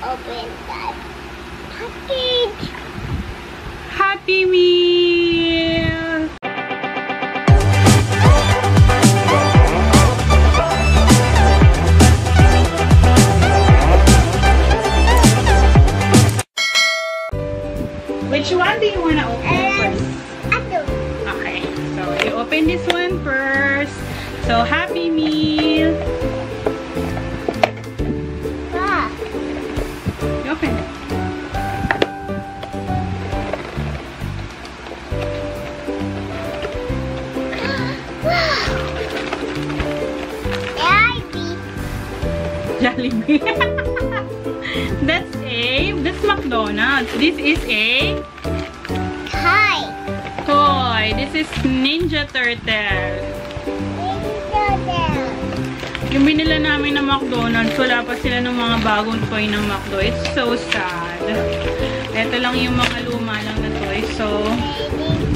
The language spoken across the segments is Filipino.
open that package. Happy Meal! Which one do you want to open first? Okay, so you open this one first. So, Happy Meal. Wow. You open it. Jollibee. That's McDonald's. This is a toy. This is Ninja Turtle. Yung binila namin na McDonald's, wala pa sila ng mga bagong toy ng McDo. It's so sad. Ito lang yung mga luma lang na toy. So,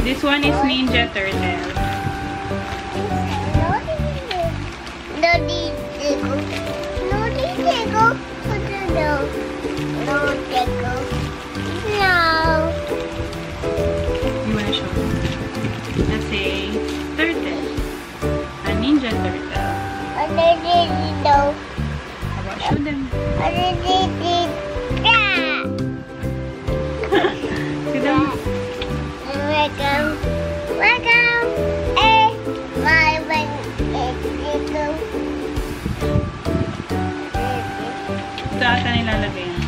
this one is Ninja Turtle. That's a turtle. A Ninja Turtle. How about show them? See them? Welcome. Ito ata nilalagay yan.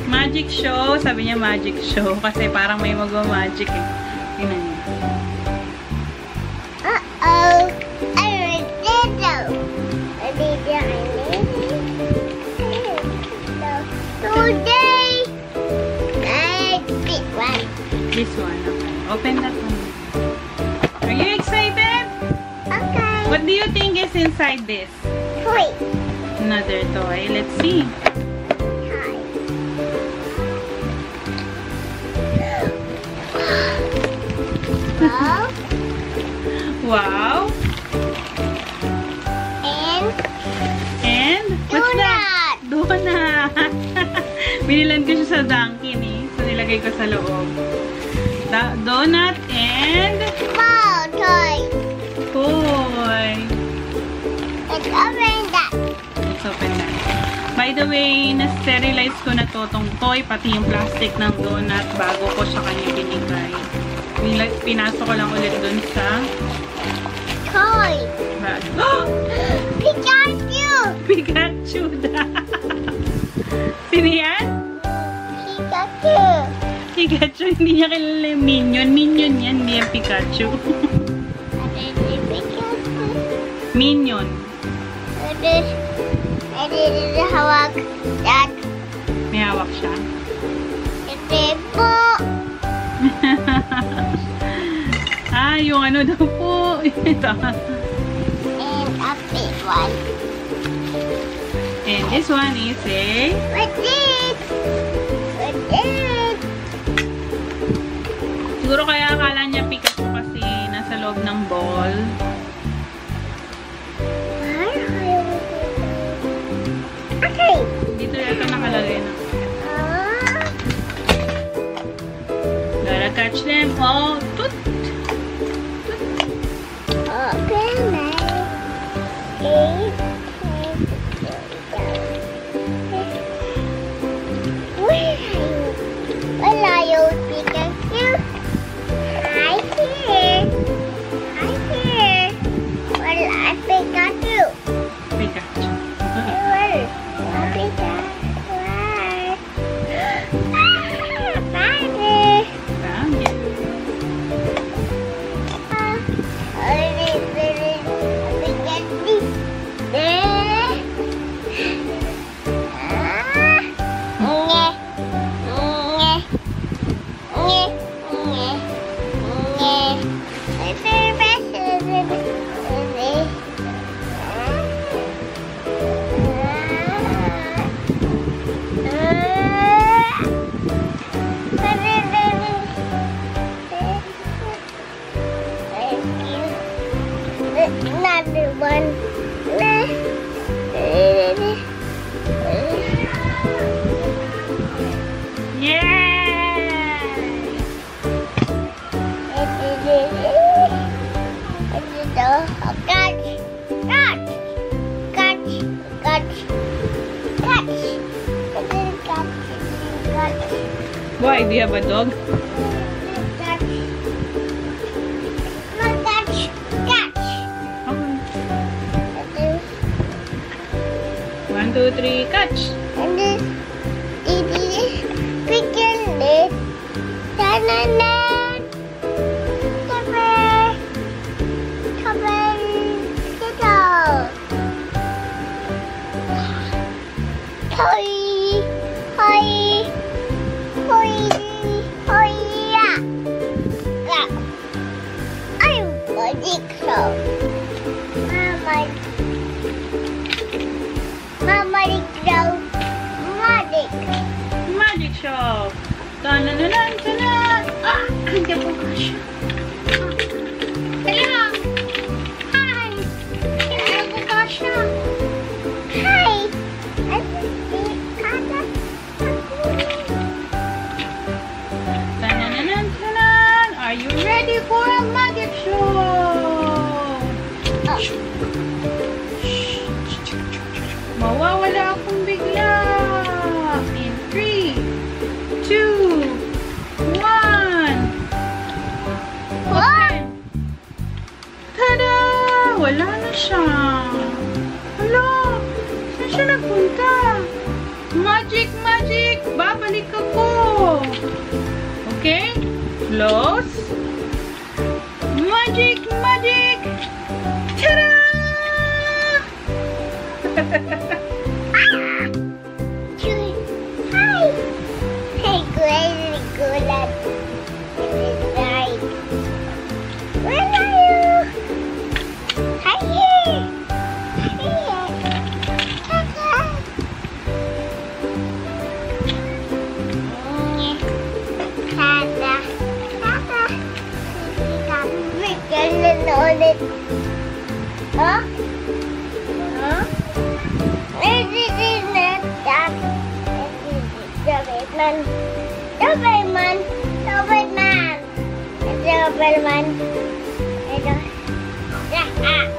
Magic show. Sabi niya magic show. Kasi parang may mag-magic eh. Tingnan niya. Uh-oh. Today, This one. Okay. Open that one. Are you excited? Okay. What do you think is inside this? Toy. Another toy. Let's see. Wow. Wow. And what's that? Donut. Binilan ko siya sa Dunkin eh. So nilagay ko sa loob. Donut and Wow, toy. toy. Let's open that. Let's open that. By the way, na-sterilize ko na to tong toy, pati yung plastic ng donut bago ko sa kanya binigay. Pinasok ko lang ulit dun sa Toy. bag. Pikachu. Pikachu da. Sino yan? Pikachu. Pikachu, hindi niya kilala yung Minion. Minion yan, hindi yan Pikachu. Minion. Ito hawak. That. May hawak siya. Ito po. Ah, yung ano daw po. Ito. And a big one. And this one is a What's this? What's this? siguro kaya akala niya Pikachu kasi nasa loob ng ball. Okay. Dito yata nakalagay na. Gotta catch them all. Toot! Open my where are you, Pikachu? Hi here. Hi here. Where are Pikachu? Pikachu. Where? Pikachu. Where? Bye. Thank you. one. Yeah! Why? Do you have a dog? Okay. 1, 2, 3, catch! And this begin this. Ta-na-na. Tabe. Tabe. Tito. Toy. Hoy. Hoy. Hoya. Go. I'm magic show. Magic show. Magic. Magic shop! Tananan! Tanan! Ah! Hindi po kasya. Hello. Hi. Hello po kasya. Hi. Tananan! Tanan! Are you ready for a magic show? Mawawala akong bigla. In 3, 2, 1. Open! Tada! Wala na siya. Hala! Saan siya nagpunta? Magic! Magic! Babalik ako! Okay? Close. Magic! Magic! Tada! Hi. Hey, crazy good at this night. Where are you? Hi here. Here. Tata. Tata. Tata. We're gonna know it. Huh? Huh? This is not that. This is Doberman. Doberman. Doberman. Doberman. Doberman.